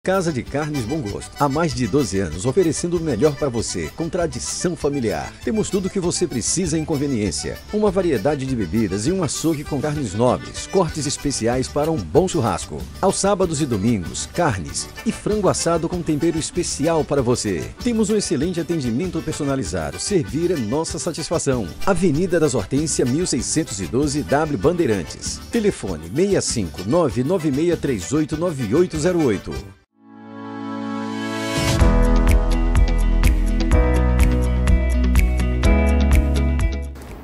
Casa de Carnes Bom Gosto. Há mais de 12 anos oferecendo o melhor para você, com tradição familiar. Temos tudo o que você precisa em conveniência. Uma variedade de bebidas e um açougue com carnes nobres, cortes especiais para um bom churrasco. Aos sábados e domingos, carnes e frango assado com tempero especial para você. Temos um excelente atendimento personalizado. Servir é nossa satisfação. Avenida das Hortência, 1612, W Bandeirantes. Telefone 65996389808.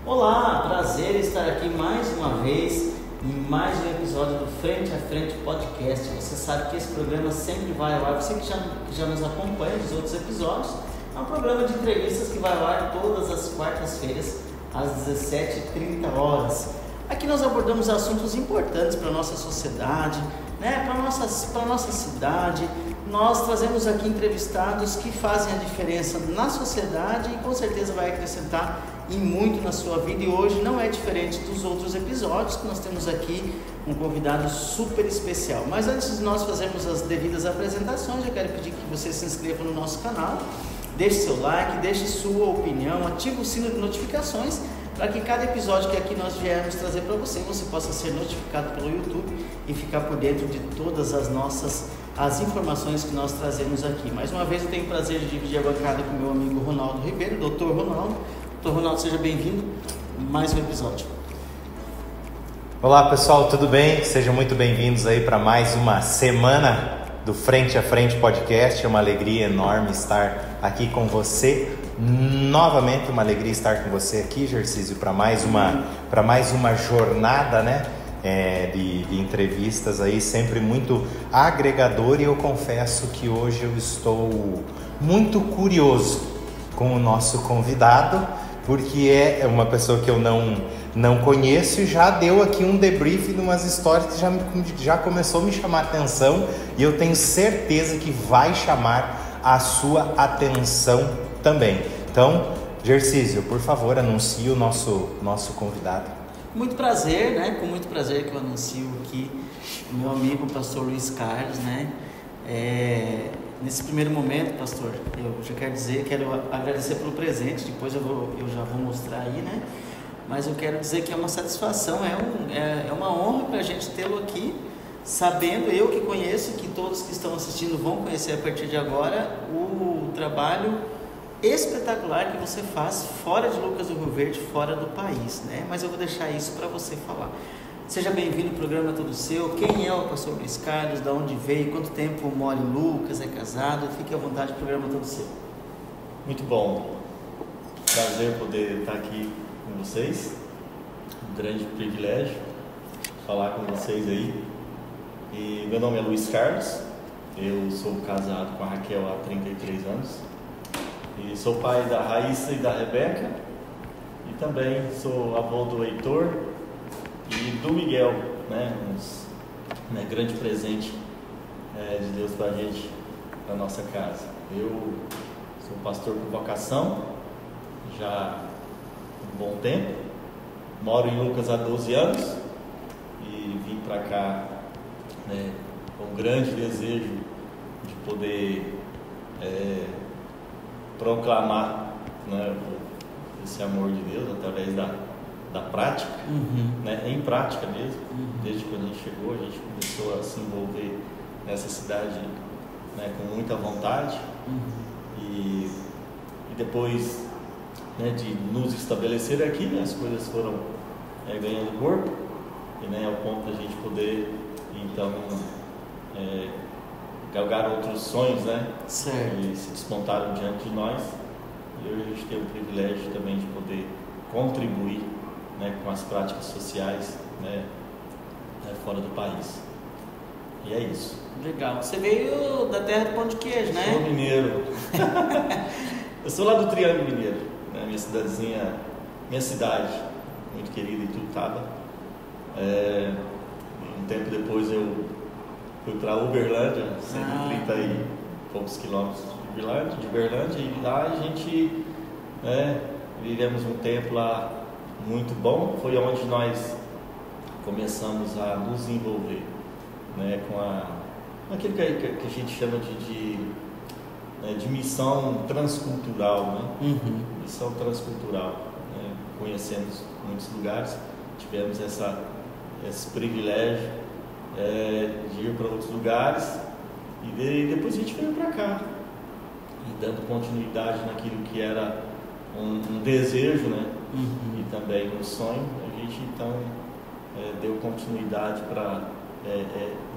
Olá, prazer estar aqui mais uma vez em mais um episódio do Frente a Frente Podcast. Você sabe que esse programa sempre vai ao ar. Você que já nos acompanha dos outros episódios, é um programa de entrevistas que vai ao ar todas as quartas-feiras às 17h30. Aqui nós abordamos assuntos importantes para a nossa sociedade, para a nossa cidade. Nós trazemos aqui entrevistados que fazem a diferença na sociedade e com certeza vai acrescentar e muito na sua vida. E hoje não é diferente dos outros episódios, que nós temos aqui um convidado super especial. Mas antes de nós fazermos as devidas apresentações, eu quero pedir que você se inscreva no nosso canal, deixe seu like, deixe sua opinião, ative o sino de notificações para que cada episódio que aqui nós viermos trazer para você, você possa ser notificado pelo YouTube e ficar por dentro de todas as informações que nós trazemos aqui. Mais uma vez eu tenho o prazer de dividir a bancada com meu amigo Ronaldo Ribeiro, Dr. Ronaldo. Dr. Ronaldo, seja bem-vindo a mais um episódio. Olá pessoal, tudo bem? Sejam muito bem-vindos aí para mais uma semana do Frente a Frente Podcast. É uma alegria enorme estar aqui com você. Novamente uma alegria estar com você aqui, Gercísio, para mais uma jornada, de entrevistas aí, sempre muito agregador. E eu confesso que hoje eu estou muito curioso com o nosso convidado, porque é uma pessoa que eu não conheço e já deu aqui um debrief de umas histórias que já começou a me chamar a atenção, e eu tenho certeza que vai chamar a sua atenção também. Então, Gercísio, por favor, anuncie o nosso convidado. Muito prazer, com muito prazer que eu anuncio aqui o meu amigo pastor Luiz Carlos, Nesse primeiro momento, pastor, eu já quero agradecer pelo presente, depois eu já vou mostrar aí, Mas eu quero dizer que é uma satisfação, é uma honra para a gente tê-lo aqui, sabendo, eu que conheço, que todos que estão assistindo vão conhecer a partir de agora, o trabalho espetacular que você faz fora de Lucas do Rio Verde, fora do país, Mas eu vou deixar isso para você falar. Seja bem-vindo, o programa é todo seu. Quem é o pastor Luiz Carlos? De onde veio? Quanto tempo mora em Lucas? É casado? Fique à vontade, o programa é todo seu. Muito bom. Prazer poder estar aqui com vocês. Um grande privilégio falar com vocês aí. E meu nome é Luiz Carlos. Eu sou casado com a Raquel há 33 anos. E sou pai da Raíssa e da Rebeca. E também sou avô do Heitor e do Miguel, grande presente de Deus para a gente, para nossa casa. Eu sou pastor por vocação, já há um bom tempo, moro em Lucas há 12 anos e vim para cá com um grande desejo de poder proclamar esse amor de Deus através da prática, em prática mesmo. Desde quando a gente chegou, a gente começou a se envolver nessa cidade com muita vontade, e depois de nos estabelecer aqui, as coisas foram ganhando corpo, e ao ponto da gente poder então galgar outros sonhos, e se despontaram diante de nós, e hoje a gente tem o privilégio também de poder contribuir com as práticas sociais fora do país. E é isso. Legal. Você veio da terra do pão de queijo, Sou mineiro. Eu sou lá do Triângulo Mineiro, minha cidadezinha, minha cidade muito querida, Ituiutaba. Um tempo depois eu fui para Uberlândia, 130 e poucos quilômetros de Uberlândia, e lá a gente vivemos um tempo lá muito bom. Foi onde nós começamos a nos envolver com naquilo que a gente chama de missão transcultural, né? Uhum. Missão transcultural, né? Conhecemos muitos lugares, tivemos esse privilégio de ir para outros lugares e depois a gente veio para cá e dando continuidade naquilo que era um desejo, né? Uhum. E também um sonho, a gente então deu continuidade para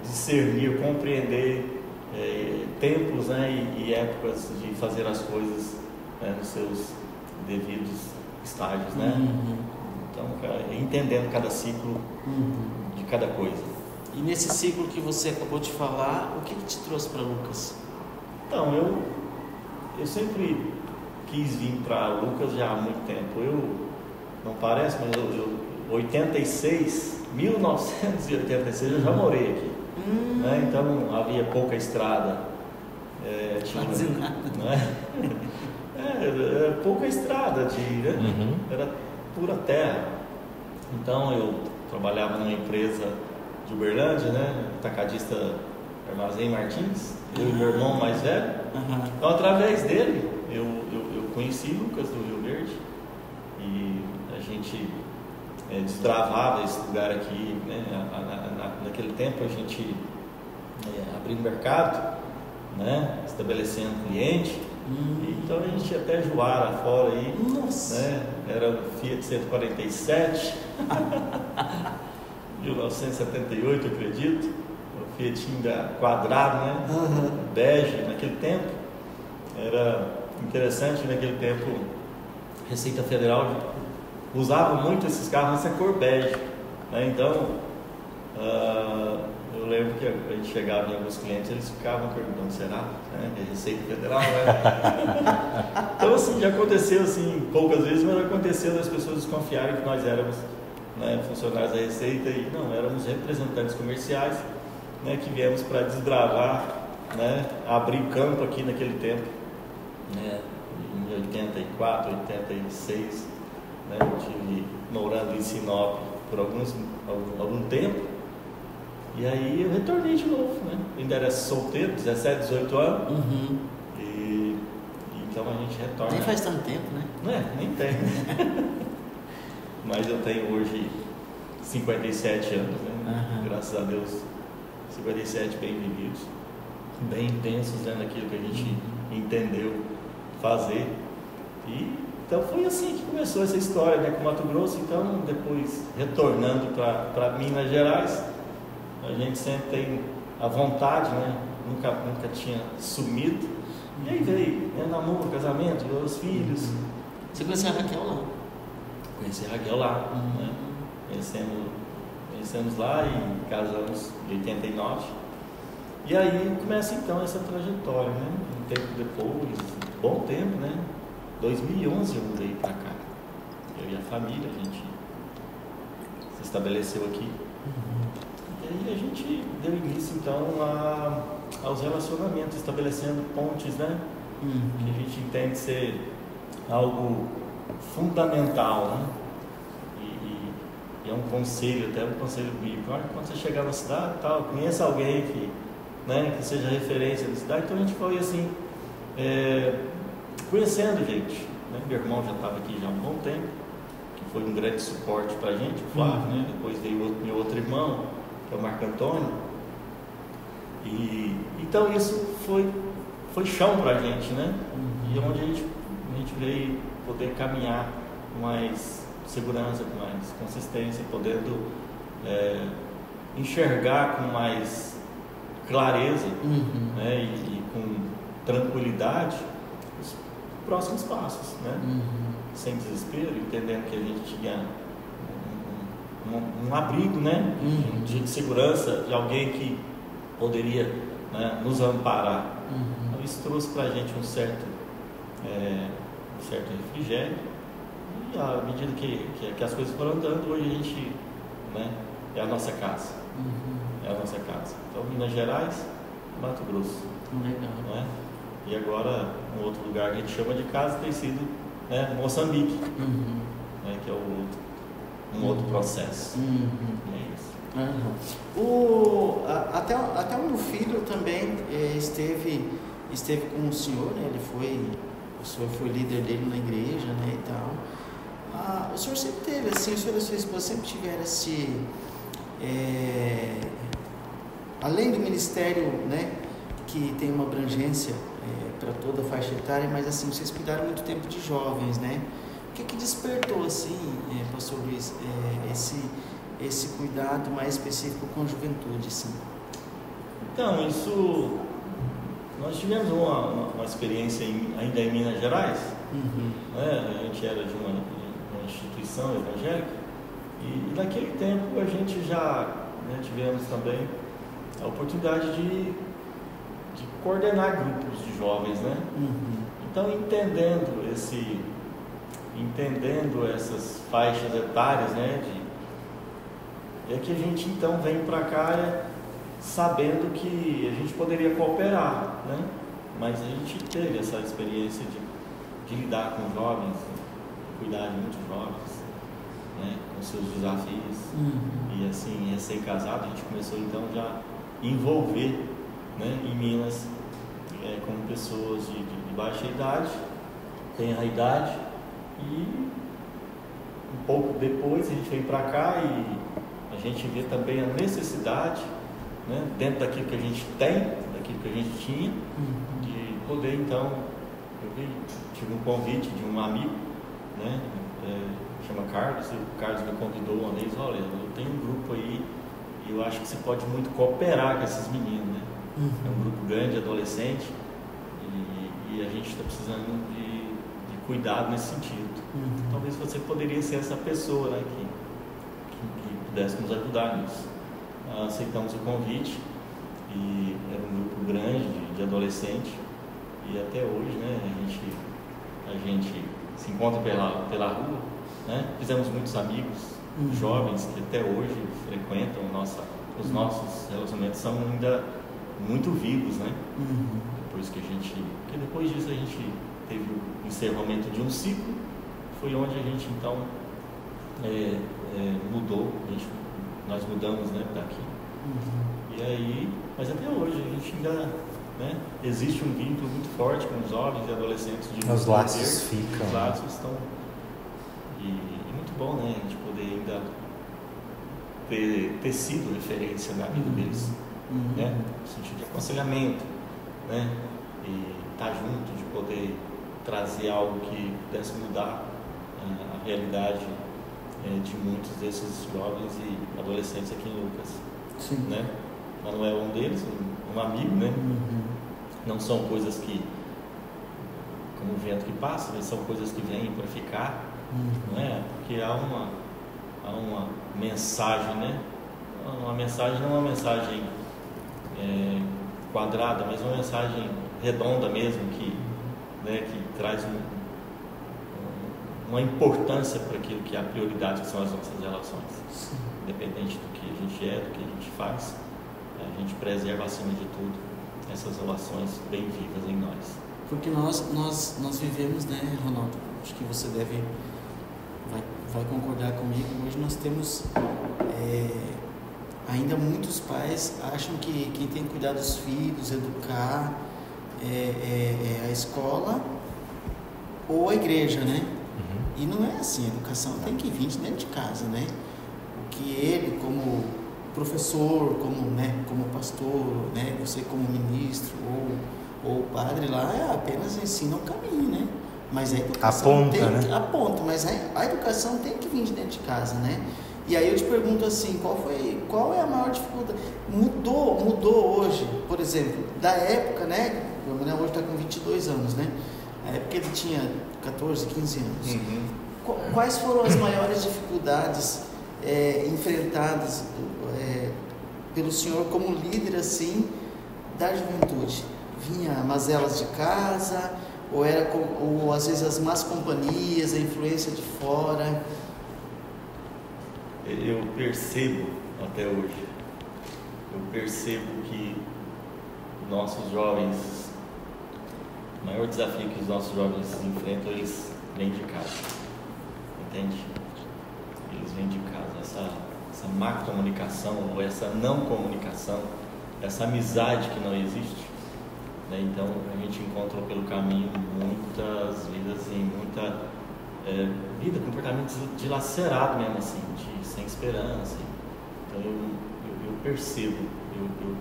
discernir, compreender tempos, né? E épocas de fazer as coisas, né? Nos seus devidos estágios, né? Uhum. Então, entendendo cada ciclo de cada coisa. E nesse ciclo que você acabou de falar, o que te trouxe para Lucas? Então, eu sempre quis vir para Lucas já há muito tempo. Não parece, mas 1986 eu já morei aqui. Né? Então havia pouca estrada. Quase nada. Né? Era pouca estrada, né? Era pura terra. Então eu trabalhava numa empresa de Uberlândia, né? Atacadista Armazém Martins, eu e meu irmão mais velho. Então através dele eu conheci Lucas do Rio Verde e a gente desbravava esse lugar aqui, né? Naquele tempo a gente abriu um mercado, né? Estabelecendo cliente. Então a gente ia até Juara fora aí. Nossa. Né? Era um Fiat 147 1978, eu acredito. O Fiat ainda quadrado, né? Bege naquele tempo. Era interessante, naquele tempo Receita Federal usava muito esses carros nessa cor bege, né? Então eu lembro que a gente chegava em alguns clientes, eles ficavam perguntando, será? É Receita Federal, né? Então assim, já aconteceu assim, poucas vezes, mas aconteceu das pessoas desconfiarem que nós éramos, né, funcionários da Receita e não, éramos representantes comerciais, né, que viemos para desbravar, né, abrir campo aqui naquele tempo, né, em 84, 86, né, eu estive morando em Sinop por algum tempo. E aí eu retornei de novo, né? Eu ainda era solteiro, 17, 18 anos. E então a gente retorna. Nem faz tanto tempo, né? Não é, nem tem. Mas eu tenho hoje 57 anos, né? Graças a Deus, 57 bem vividos, bem intensos, né? Naquilo que a gente entendeu fazer. E então foi assim que começou essa história, né? Com Mato Grosso. Então depois retornando para Minas Gerais, a gente sempre tem a vontade, né? Nunca tinha sumido. E aí veio, né? Namoro, casamento, os filhos. Você conheceu a Raquel lá? Conheci a Raquel lá, né? Conhecemos lá e casamos em 89. E aí começa então essa trajetória, né? Um tempo depois, bom tempo, né? 2011 eu mudei para cá. Eu e a família, a gente se estabeleceu aqui. E aí a gente deu início então aos relacionamentos, estabelecendo pontes, né? Que a gente entende ser algo fundamental, né? E é um conselho, até um conselho bíblico. Olha, quando você chegar na cidade, tal, conheça alguém que seja referência da cidade. Então a gente foi assim, conhecendo gente, né? Meu irmão já estava aqui já há um bom tempo, que foi um grande suporte para a gente, o Flávio, né? Depois veio meu outro irmão, que é o Marco Antônio. E então isso foi chão para a gente, né? E onde a gente veio poder caminhar com mais segurança, com mais consistência, podendo enxergar com mais clareza, né? E com tranquilidade os próximos passos, né? Sem desespero, entendendo que a gente tinha um abrigo, né? De segurança, de alguém que poderia, né, nos amparar. Então isso trouxe para a gente um certo refrigério. E à medida que as coisas foram andando, hoje a gente, né, é a nossa casa. É a nossa casa. Então, Minas Gerais, Mato Grosso. Legal. Né? E agora, um outro lugar que a gente chama de casa tem sido, né, Moçambique, né, que é o outro. um outro processo. É isso. Até o meu filho também esteve com o senhor, né? O senhor foi líder dele na igreja, né, e tal. O senhor sempre teve, assim, o senhor e a sua esposa sempre tiveram além do ministério, né, que tem uma abrangência para toda a faixa etária, mas assim, vocês cuidaram muito tempo de jovens, né? O que despertou, assim, pastor Luiz, esse cuidado mais específico com a juventude, assim? Então, isso... Nós tivemos uma experiência ainda em Minas Gerais, né? A gente era de uma instituição evangélica, e naquele tempo a gente já, né, tivemos também a oportunidade de coordenar grupos de jovens, né? Então, entendendo essas faixas etárias, né, é que a gente então vem para cá sabendo que a gente poderia cooperar, né? Mas a gente teve essa experiência de lidar com jovens, cuidar de muitos jovens, né, com seus desafios. E assim, recém-casado, a gente começou então já a envolver, né, em Minas, como pessoas de baixa idade, tenra idade, e um pouco depois a gente vem para cá e a gente vê também a necessidade, né, dentro daquilo que a gente tem, daquilo que a gente tinha, de poder então, tive um convite de um amigo, né, chama Carlos, e o Carlos me convidou uma vez, olha, eu tenho um grupo aí e eu acho que você pode muito cooperar com esses meninos, né? É um grupo grande, adolescente, e a gente está precisando de cuidado nesse sentido. Talvez você poderia ser essa pessoa, né, que pudesse nos ajudar nisso. Aceitamos o convite, e era um grupo grande de adolescente, e até hoje, né, a gente se encontra pela rua, né? Fizemos muitos amigos jovens que até hoje frequentam os nossos relacionamentos são ainda muito vivos, né? Porque depois disso a gente teve o encerramento de um ciclo, foi onde a gente então mudou, nós mudamos, né, daqui. E aí, mas até hoje a gente ainda, né, existe um vínculo muito forte com os jovens e adolescentes. Os laços ficam. Os laços estão. E é muito bom, né, a gente poder ainda ter sido referência na vida deles, né, no sentido de aconselhamento, né, e estar junto, de poder trazer algo que pudesse mudar a realidade de muitos desses jovens e adolescentes aqui em Lucas. Sim. Né? Manuel é um deles, um amigo, né? Não são coisas que, como o vento que passa, mas são coisas que vêm para ficar, né? Porque há uma mensagem, né? Uma mensagem, não uma mensagem quadrada, mas uma mensagem redonda mesmo, né, que traz uma importância para aquilo que é a prioridade, que são as nossas relações. Sim. Independente do que a gente do que a gente faz, a gente preserva acima de tudo essas relações bem vivas em nós. Porque nós vivemos, né, Ronaldo? Acho que você vai concordar comigo. Hoje nós temos ainda muitos pais acham que quem tem que cuidar dos filhos, educar a escola ou a igreja, né? E não é assim, a educação tem que vir de dentro de casa, né? O que ele, como professor, como pastor, né? Você como ministro ou padre lá, apenas ensina o caminho, né? Mas a educação aponta, mas a educação tem que vir de dentro de casa, né? E aí eu te pergunto assim, qual é a maior dificuldade? Mudou hoje, por exemplo, da época, né? O Manuel hoje está com 22 anos, né? Na época ele tinha 14, 15 anos. Quais foram as maiores dificuldades enfrentadas pelo senhor como líder, assim, da juventude? Vinha mazelas de casa, ou às vezes as más companhias, a influência de fora? Eu percebo até hoje, que nossos jovens, o maior desafio que os nossos jovens enfrentam, eles vêm de casa, entende? eles vêm de casa, essa má comunicação ou essa não comunicação, essa amizade que não existe, né? Então a gente encontrou pelo caminho muitas vidas em muita vida, comportamento dilacerado mesmo assim, sem esperança. Então eu percebo, eu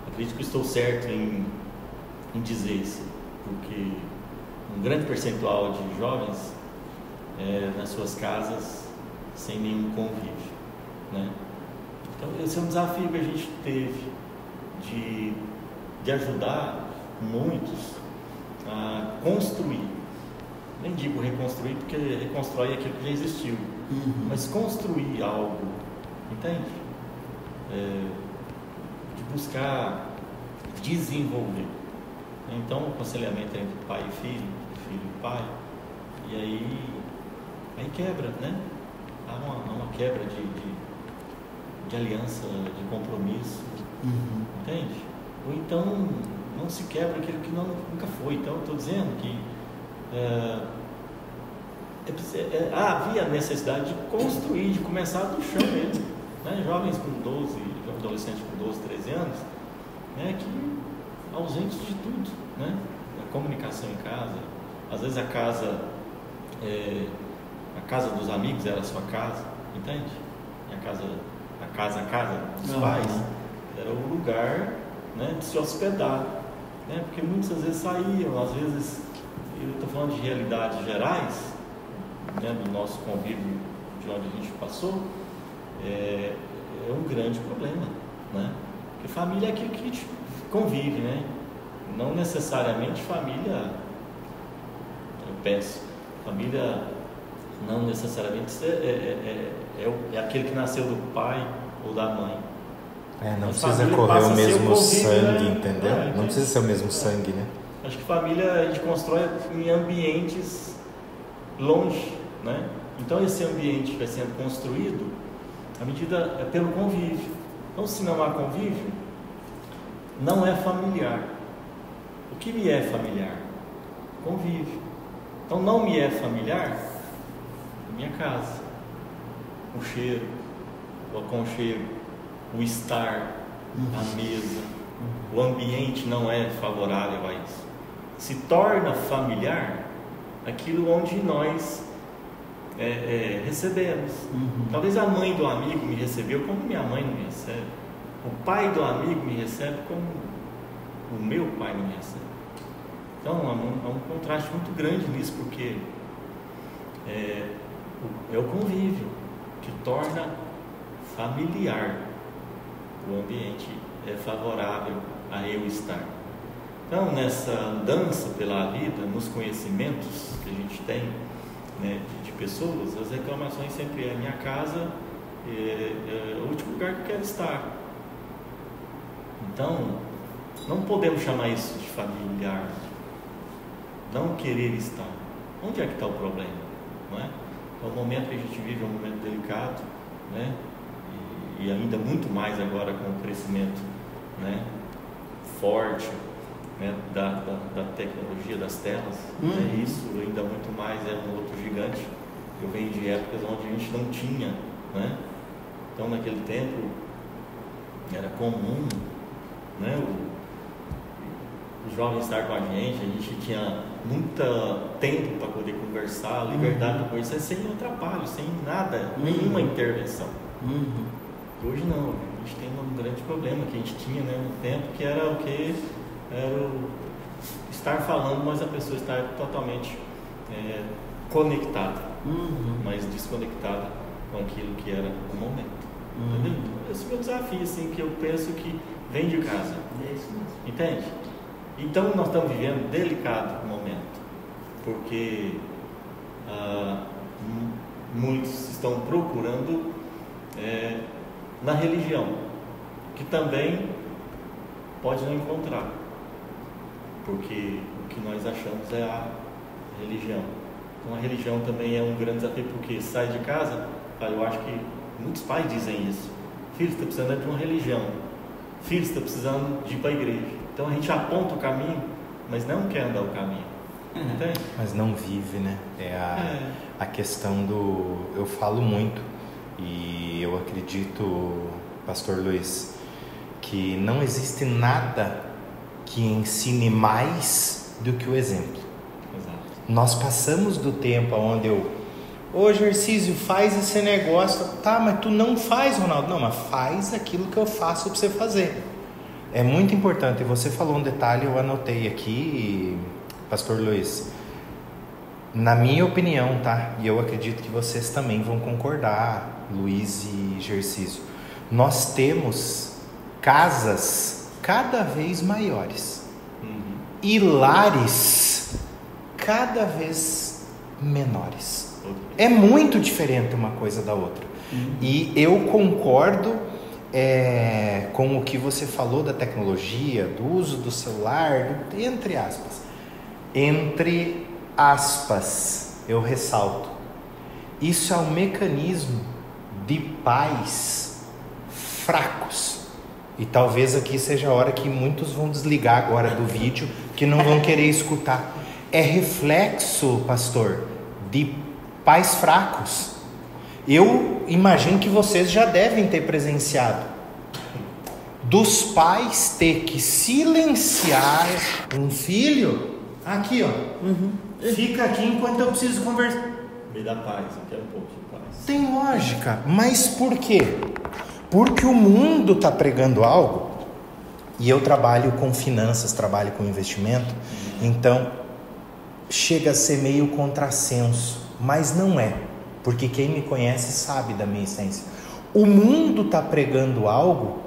acredito que estou certo em dizer isso, porque um grande percentual de jovens nas suas casas sem nenhum convívio, né? Então esse é um desafio que a gente teve de ajudar muitos a construir, nem digo reconstruir, porque reconstrói aquilo que já existiu, mas construir algo, entende? De buscar desenvolver. Então o aconselhamento entre pai e filho e pai, e aí quebra, né? Há uma quebra de aliança, de compromisso, entende? Ou então não se quebra aquilo que nunca foi. Então eu estou dizendo que havia necessidade de construir, de começar do chão mesmo, né? Jovens com 12, adolescentes com 12, 13 anos, né? Que ausentes de tudo, né? A comunicação em casa, às vezes a casa dos amigos era a sua casa, entende? E a casa dos pais era o lugar, né, de se hospedar, né? Porque muitas vezes saíam, às vezes, eu estou falando de realidades gerais, né, do nosso convívio, de onde a gente passou, é um grande problema, né? Porque família é aquilo que a gente convive, né? Não necessariamente família, eu penso, família não necessariamente é aquele que nasceu do pai ou da mãe. Não Mas precisa correr o mesmo sangue, entendeu? Não precisa ser o mesmo sangue, né? Acho que família a gente constrói em ambientes longe, né? Então esse ambiente vai sendo construído à medida pelo convívio. Então se não há convívio, não é familiar. O que me é familiar? Convívio. Então não me é familiar a minha casa, o cheiro, o aconchego, o estar, a mesa, o ambiente não é favorável a isso. Se torna familiar aquilo onde nós recebemos. Talvez a mãe do amigo me recebeu como minha mãe não me recebe. O pai do amigo me recebe como o meu pai não me recebe. Então há um contraste muito grande nisso, porque é o convívio que torna familiar. O ambiente é favorável a eu estar. Então, nessa andança pela vida, nos conhecimentos que a gente tem, né, de pessoas, as reclamações sempre minha casa é o último lugar que eu quero estar. Então, não podemos chamar isso de familiar, não querer estar. Onde é que está o problema? Não é? Então, o momento que a gente vive é um momento delicado, né? E ainda muito mais agora com o crescimento, né, forte, né, da tecnologia, das telas, né? Isso ainda muito mais é um outro gigante. Eu venho de épocas onde a gente não tinha, né? Então naquele tempo era comum, né, os jovens estar com a gente tinha muito tempo para poder conversar, liberdade para conversar, sem atrapalho, sem nada, nenhuma intervenção. Hoje não, a gente tem um grande problema que a gente tinha, né, no tempo, que era o que? Era o estar falando, mas a pessoa estar totalmente conectada, mas desconectada com aquilo que era o momento. Entendeu? Esse é o meu desafio, assim, que eu penso que vem de casa. É isso mesmo. Entende? Então nós estamos vivendo um delicado momento, porque muitos estão procurando na religião, que também pode não encontrar, porque o que nós achamos é a religião. Então a religião também é um grande desafio, porque sai de casa, eu acho que muitos pais dizem isso: filho, você está precisando de uma religião, filho, você está precisando de ir para a igreja. Então a gente aponta o caminho, mas não quer andar o caminho. Mas não vive, né? A questão do... Eu falo muito e eu acredito, Pastor Luiz, que não existe nada que ensine mais do que o exemplo. Exato. Nós passamos do tempo onde ô Gercísio, faz esse negócio. Tá, mas tu não faz, Ronaldo. Não, mas faz aquilo que eu faço para você fazer. É muito importante. Você falou um detalhe, eu anotei aqui, Pastor Luiz. Na minha opinião, tá? E eu acredito que vocês também vão concordar, Luiz e Gercísio. Nós temos casas cada vez maiores e lares cada vez menores. É muito diferente uma coisa da outra. E eu concordo com o que você falou da tecnologia, do uso do celular, entre aspas. Entre aspas, eu ressalto. Isso é um mecanismo de pais fracos. E talvez aqui seja a hora que muitos vão desligar agora do vídeo, que não vão querer escutar. É reflexo, pastor, de pais fracos. Eu imagino que vocês já devem ter presenciado dos pais ter que silenciar um filho. Aqui, ó. Fica aqui enquanto eu preciso conversar. Me dá paz, eu quero um pouco de paz. Tem lógica, mas por quê? Porque o mundo está pregando algo, e eu trabalho com finanças, trabalho com investimento, então chega a ser meio contrassenso, mas não é, porque quem me conhece sabe da minha essência. O mundo está pregando algo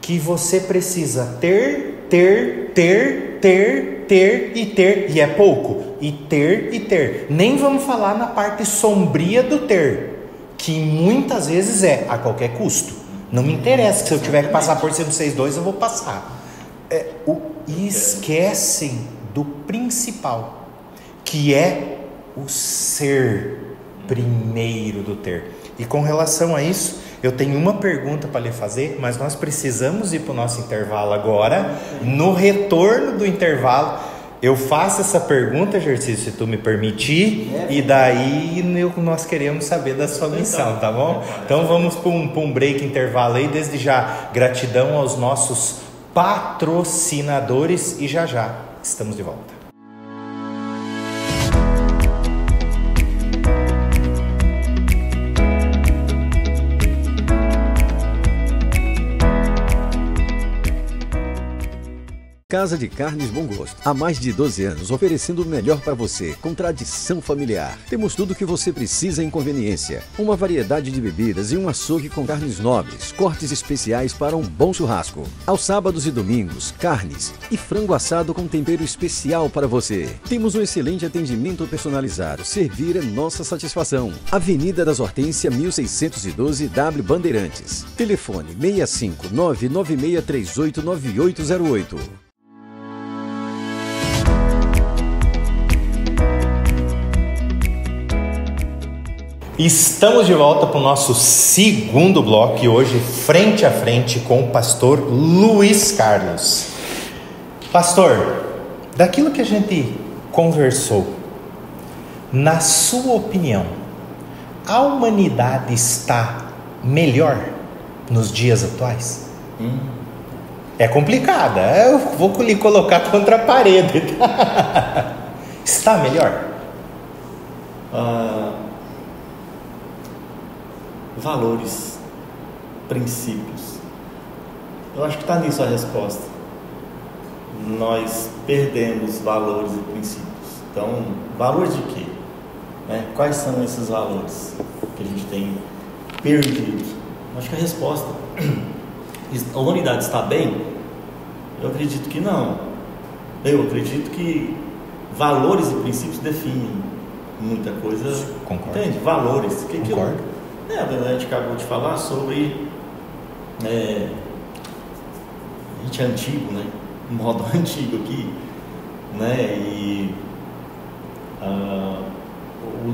que você precisa ter, e é pouco, e ter. Nem vamos falar na parte sombria do ter, que muitas vezes é a qualquer custo. Não me interessa, que se eu tiver que passar por 106.2 eu vou passar. E esquecem do principal, que é o ser primeiro do ter. E com relação a isso, eu tenho uma pergunta para lhe fazer, mas nós precisamos ir para o nosso intervalo agora. No retorno do intervalo, eu faço essa pergunta, Gercísio, se tu me permitir, e daí nós queremos saber da sua missão, tá bom? Então vamos para um break, intervalo aí. Desde já, gratidão aos nossos patrocinadores e já estamos de volta. Casa de Carnes Bom Gosto. Há mais de 12 anos, oferecendo o melhor para você, com tradição familiar. Temos tudo o que você precisa em conveniência. Uma variedade de bebidas e um açougue com carnes nobres, cortes especiais para um bom churrasco. Aos sábados e domingos, carnes e frango assado com tempero especial para você. Temos um excelente atendimento personalizado. Servir é nossa satisfação. Avenida das Hortência, 1612, W Bandeirantes. Telefone 65996389808. Estamos de volta para o nosso segundo bloco e hoje frente a frente com o pastor Luiz Carlos. Pastor, daquilo que a gente conversou, na sua opinião, a humanidade está melhor nos dias atuais? É complicada, eu vou lhe colocar contra a parede. Está melhor? Valores, princípios. Eu acho que está nisso a resposta. Nós perdemos valores e princípios. Então, valores de quê? Quais são esses valores que a gente tem perdido? Eu acho que a resposta, a humanidade está bem? Eu acredito que não. Eu acredito que valores e princípios definem muita coisa. Concordo. Entende? Valores. Concordo. A gente acabou de falar sobre a gente é antigo, né? Modo antigo aqui, né? E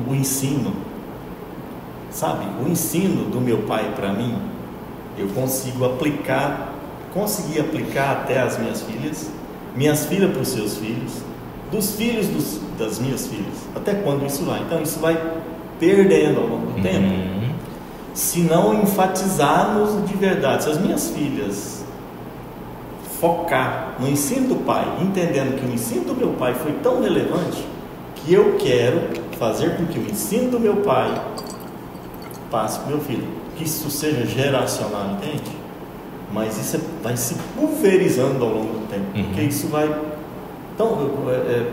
o ensino, sabe? O ensino do meu pai para mim, eu consegui aplicar até as minhas filhas para os seus filhos, dos filhos das minhas filhas. Até quando isso vai? Então isso vai perdendo ao longo do tempo. Se não enfatizarmos de verdade, se as minhas filhas focar no ensino do pai, entendendo que o ensino do meu pai foi tão relevante, que eu quero fazer com que o ensino do meu pai passe para o meu filho, que isso seja geracional, entende? Mas isso vai se pulverizando ao longo do tempo, porque isso vai... Então,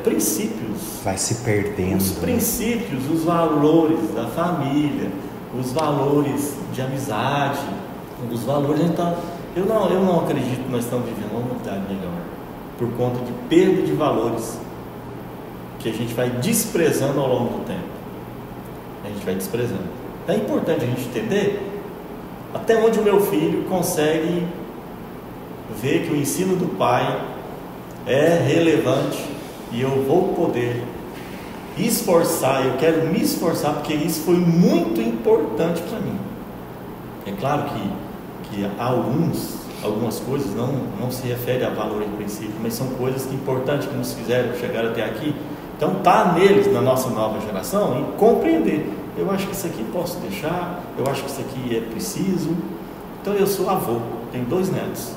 princípios... Vai se perdendo. Os princípios, os valores da família, os valores de amizade, os valores... Então, eu não acredito que nós estamos vivendo uma humanidade melhor por conta de perda de valores que a gente vai desprezando ao longo do tempo. A gente vai desprezando. É importante a gente entender até onde o meu filho consegue ver que o ensino do pai é relevante e eu vou poder esforçar, eu quero me esforçar, porque isso foi muito importante para mim. É claro que algumas coisas não se referem a valor e princípio, mas são coisas que importantes que nos fizeram chegar até aqui. Então está neles, na nossa nova geração, em compreender. Eu acho que isso aqui posso deixar, eu acho que isso aqui é preciso. Então eu sou avô, tenho 2 netos.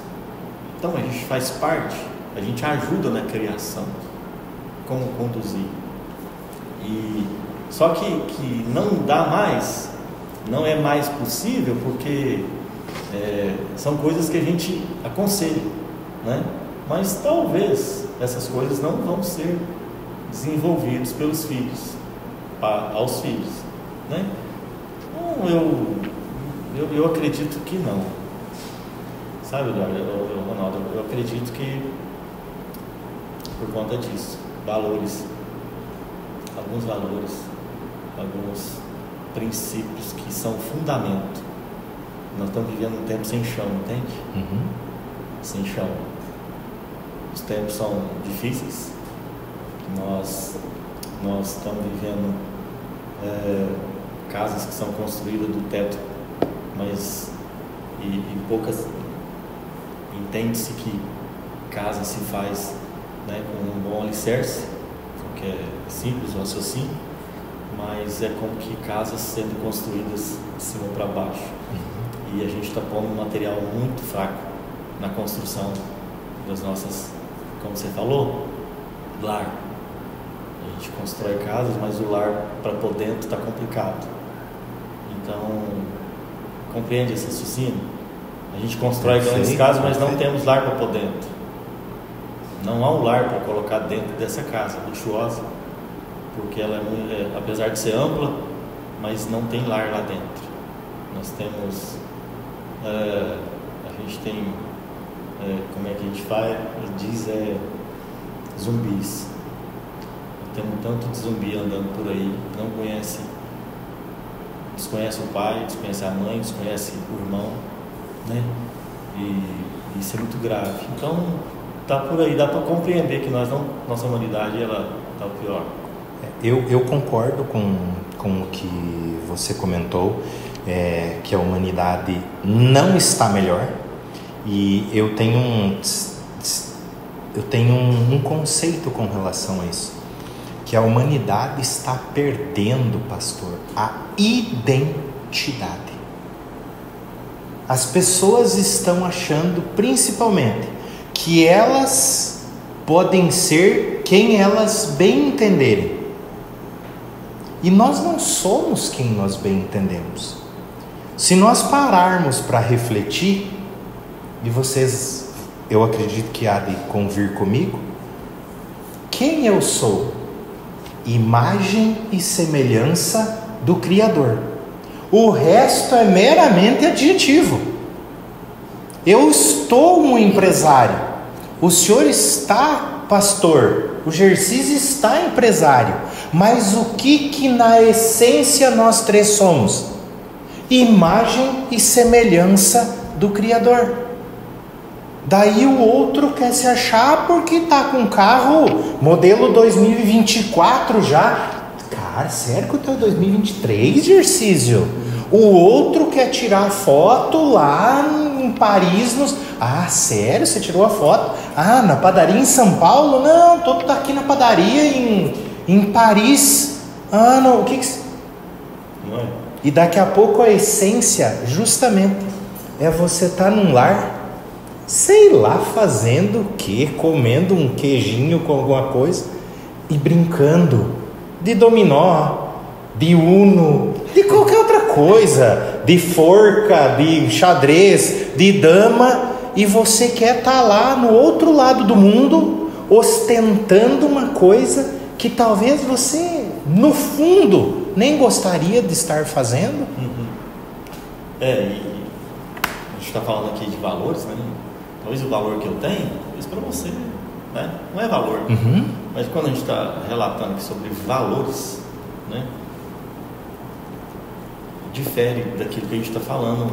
Então a gente faz parte, a gente ajuda na criação, como conduzir. E só que não dá mais, não é mais possível, porque são coisas que a gente aconselha, né? Mas talvez essas coisas não vão ser desenvolvidas pelos filhos, aos filhos, né? Então, eu acredito que não, sabe, Eduardo, Ronaldo, eu acredito que por conta disso, alguns valores, alguns princípios que são fundamento. Nós estamos vivendo um tempo sem chão, entende? Sem chão. Os tempos são difíceis. Nós estamos vivendo casas que são construídas do teto, mas e poucas. Entende-se que casa se faz, né, com um bom alicerce, porque é simples o raciocínio, mas é como que casas sendo construídas de cima para baixo. E a gente está pondo um material muito fraco na construção das nossas, como você falou, lar. A gente constrói casas, mas o lar para por dentro está complicado. Então, compreende esse raciocínio? A gente constrói grandes casas, mas não temos lar para por dentro. Não há um lar para colocar dentro dessa casa luxuosa, porque ela apesar de ser ampla, mas não tem lar lá dentro. Nós temos, a gente tem, como é que a gente faz? Diz zumbis. Temos tanto de zumbi andando por aí, não conhece, desconhece o pai, desconhece a mãe, desconhece o irmão, né? E isso é muito grave. Então, tá por aí, dá para compreender que nossa humanidade ela tá pior. Eu concordo com o que você comentou, que a humanidade não está melhor, e eu tenho um conceito com relação a isso, que a humanidade está perdendo, pastor, a identidade. As pessoas estão achando, principalmente, que elas podem ser quem elas bem entenderem. E nós não somos quem nós bem entendemos. Se nós pararmos para refletir, e vocês, eu acredito que há de convir comigo, quem eu sou? Imagem e semelhança do Criador. O resto é meramente adjetivo. Eu estou um empresário. O senhor está pastor. O Gersis está empresário. Mas o que na essência nós três somos? Imagem e semelhança do Criador. Daí o outro quer se achar porque está com carro modelo 2024 já. Cara, sério que o teu 2023, Gercísio? O outro quer tirar foto lá em Paris. Ah, sério? Você tirou a foto? Ah, na padaria em São Paulo? Não, tô aqui na padaria em Paris. Ah, não, o que Não é? E daqui a pouco a essência, justamente, é você estar num lar, sei lá, fazendo o quê? Comendo um queijinho com alguma coisa e brincando de dominó, de uno, de qualquer outra coisa, de forca, de xadrez, de dama, e você quer estar lá no outro lado do mundo, ostentando uma coisa que talvez você, no fundo, nem gostaria de estar fazendo. E a gente está falando aqui de valores, né? Talvez o valor que eu tenho, talvez para você, né? Não é valor. Mas quando a gente está relatando aqui sobre valores, né? Difere daquilo que a gente está falando.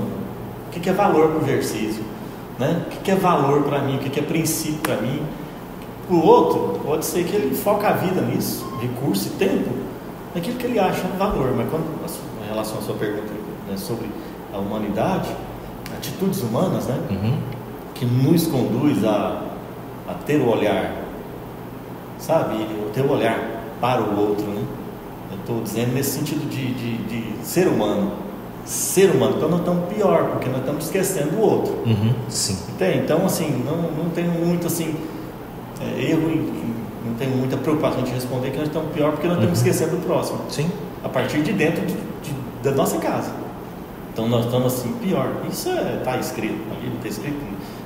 O que é valor para o exercício, né? O que é valor para mim, o que é princípio para mim. O outro, pode ser que ele foca a vida nisso, recurso e tempo, naquilo que ele acha valor. Mas quando, em relação à sua pergunta, né, sobre a humanidade, atitudes humanas, né, que nos conduz a ter o olhar, sabe, ter o olhar para o outro, né? Eu estou dizendo nesse sentido de ser humano. Ser humano, então nós estamos pior, porque nós estamos esquecendo do outro. Sim. Entende? Então, assim, não tenho muito assim, erro e não tenho muita preocupação de responder que nós estamos pior, porque nós estamos esquecendo do próximo. Sim. A partir de dentro da nossa casa. Então nós estamos assim, pior. Isso está escrito, ali está escrito.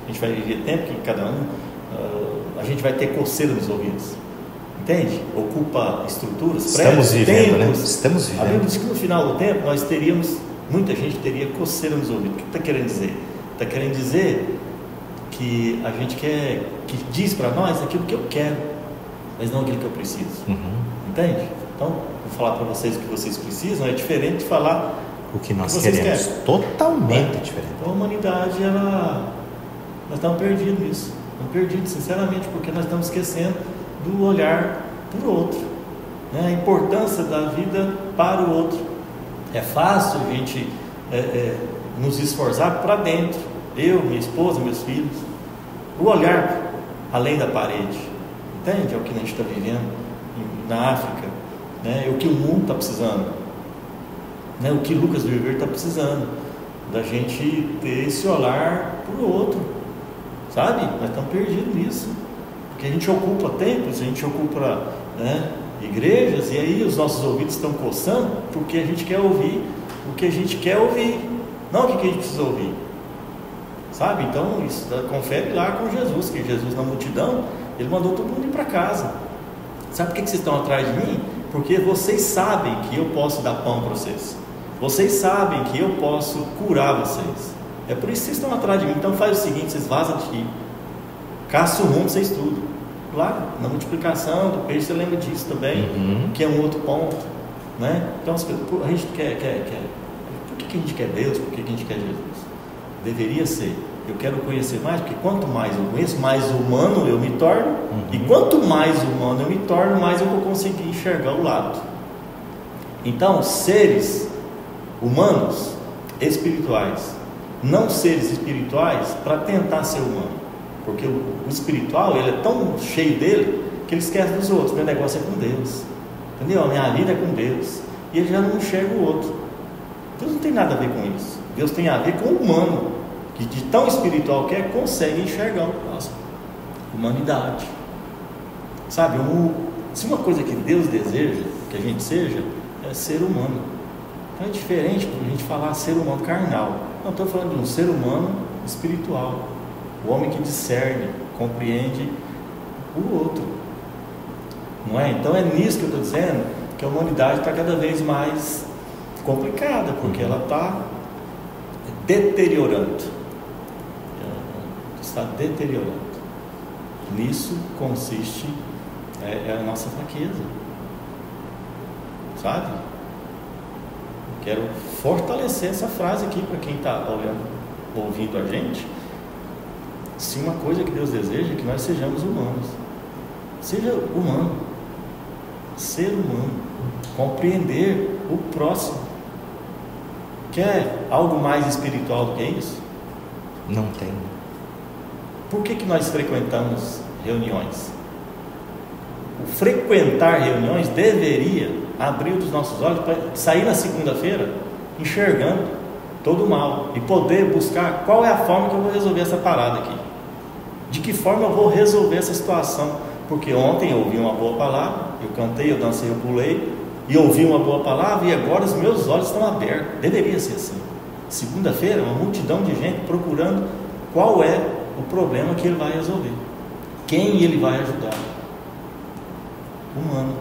A gente vai viver tempo que cada um, a gente vai ter coceira nos ouvidos. Entende? Ocupa estruturas, estamos vivendo, tempos. né? Estamos vivendo. A Bíblia diz que no final do tempo nós teríamos, muita gente teria coceira nos ouvidos. O que está querendo dizer? Está querendo dizer que a gente quer, que diz para nós aquilo que eu quero, mas não aquilo que eu preciso. Entende? Então, vou falar para vocês o que vocês precisam, é diferente de falar o que nós vocês queremos. querem. Totalmente diferente. Então, a humanidade, nós estamos perdidos nisso. Estamos perdidos, sinceramente, porque nós estamos esquecendo do olhar para o outro, né? A importância da vida para o outro. É fácil a gente nos esforçar para dentro, eu, minha esposa, meus filhos, o olhar além da parede, entende? É o que a gente está vivendo na África, né? É o que o mundo está precisando, né? O que Lucas do Viver está precisando, da gente ter esse olhar para o outro, sabe? Nós estamos perdidos nisso. Que a gente ocupa templos, a gente ocupa, né, igrejas, e aí os nossos ouvidos estão coçando porque a gente quer ouvir o que a gente quer ouvir, não o que a gente precisa ouvir, sabe? Então, isso, confere lá com Jesus, que Jesus na multidão, ele mandou todo mundo ir para casa. Sabe por que vocês estão atrás de mim? Porque vocês sabem que eu posso dar pão para vocês, vocês sabem que eu posso curar vocês, é por isso que vocês estão atrás de mim. Então faz o seguinte, vocês vazam daqui, caça o rumo, vocês tudo. Lá na multiplicação do peixe, você lembra disso também, que é um outro ponto, né? Então a gente quer por que a gente quer Deus? Por que a gente quer Jesus? Deveria ser, eu quero conhecer mais, porque quanto mais eu conheço, mais humano eu me torno, e quanto mais humano eu me torno, mais eu vou conseguir enxergar o lado. Então, seres humanos espirituais, não seres espirituais para tentar ser humano. Porque o espiritual, ele é tão cheio dele que ele esquece dos outros. Meu negócio é com Deus, entendeu? A minha vida é com Deus, e ele já não enxerga o outro. Deus não tem nada a ver com isso. Deus tem a ver com o humano, que de tão espiritual que consegue enxergar o próximo. Humanidade, sabe? Se uma coisa que Deus deseja que a gente seja, é ser humano. Então é diferente da gente falar ser humano carnal. Não, estou falando de um ser humano espiritual, o homem que discerne, compreende o outro, não é? Então é nisso que eu estou dizendo, que a humanidade está cada vez mais complicada, porque ela está deteriorando, está deteriorando. Nisso consiste a nossa fraqueza, sabe? Quero fortalecer essa frase aqui para quem está ouvindo a gente. Se uma coisa que Deus deseja é que nós sejamos humanos. Seja humano, ser humano, compreender o próximo. Quer algo mais espiritual do que isso? Não tem. Por que nós frequentamos reuniões? O frequentar reuniões deveria abrir os nossos olhos para sair na segunda-feira enxergando todo o mal e poder buscar qual é a forma que eu vou resolver essa parada aqui. De que forma eu vou resolver essa situação? Porque ontem eu ouvi uma boa palavra, eu cantei, eu dancei, eu pulei e ouvi uma boa palavra e agora os meus olhos estão abertos. Deveria ser assim. Segunda-feira, uma multidão de gente procurando qual é o problema que ele vai resolver. Quem ele vai ajudar? Humano.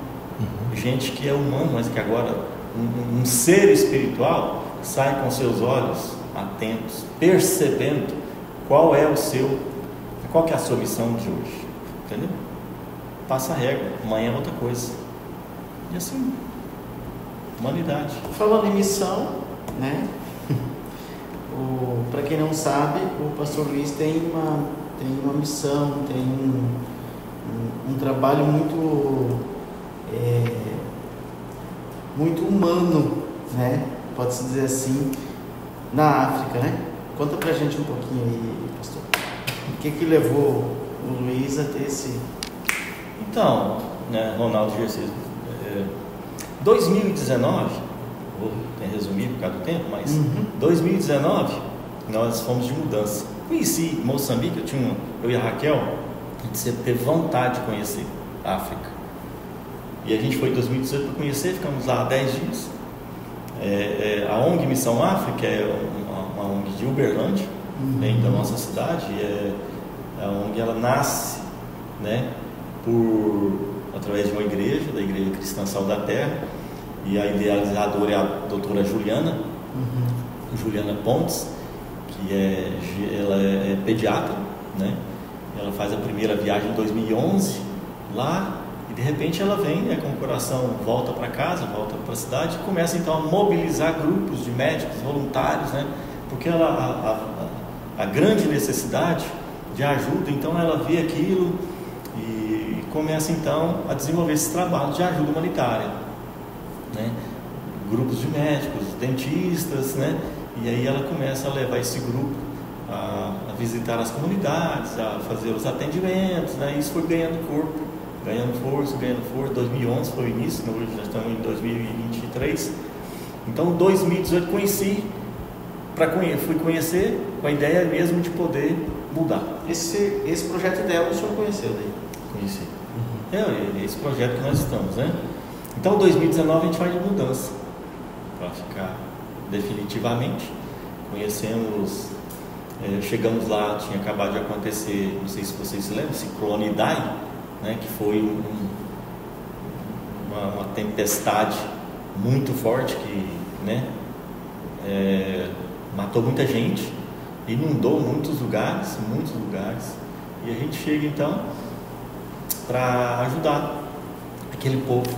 Gente que é humano, mas que agora um ser espiritual sai com seus olhos atentos, percebendo qual que é a sua missão de hoje. Entendeu? Passa a regra, amanhã é outra coisa. E assim, humanidade. Falando em missão, né? Para quem não sabe, o pastor Luiz tem uma missão, tem um trabalho muito humano, né? Pode-se dizer assim, na África, né? Conta pra gente um pouquinho aí, pastor. O que levou o Luiz a ter esse... Então, né, Ronaldo Gercês, 2019, vou resumir por causa do tempo, mas 2019 nós fomos de mudança. Conheci Moçambique, eu e a Raquel, a gente sempre teve vontade de conhecer a África. E a gente foi em 2018 para conhecer, ficamos lá 10 dias. A ONG Missão África é uma ONG de Uberlândia, dentro da nossa cidade. A ONG ela nasce, né, através de uma igreja, da Igreja Cristã Sal da Terra, e a idealizadora é a doutora Juliana Pontes, que ela é pediatra, né? Ela faz a primeira viagem em 2011 lá, e de repente ela vem, né, com o coração, volta para casa, volta para a cidade, e começa então a mobilizar grupos de médicos voluntários, né? Porque a grande necessidade de ajuda, então ela vê aquilo e começa então a desenvolver esse trabalho de ajuda humanitária, né? Grupos de médicos, dentistas, né? E aí ela começa a levar esse grupo a visitar as comunidades, a fazer os atendimentos, né? Isso foi ganhando corpo, ganhando força. 2011 foi o início, hoje já estamos em 2023. Então, 2018 fui conhecer com a ideia mesmo de poder mudar. Esse projeto dela o senhor conheceu daí? Conheci. É esse projeto que nós estamos, né? Então, 2019 a gente vai de mudança para ficar definitivamente. Conhecemos, chegamos lá, tinha acabado de acontecer, não sei se vocês se lembram, ciclone Idai, né, que foi uma tempestade muito forte que, né, matou muita gente, inundou muitos lugares, e a gente chega então para ajudar aquele povo,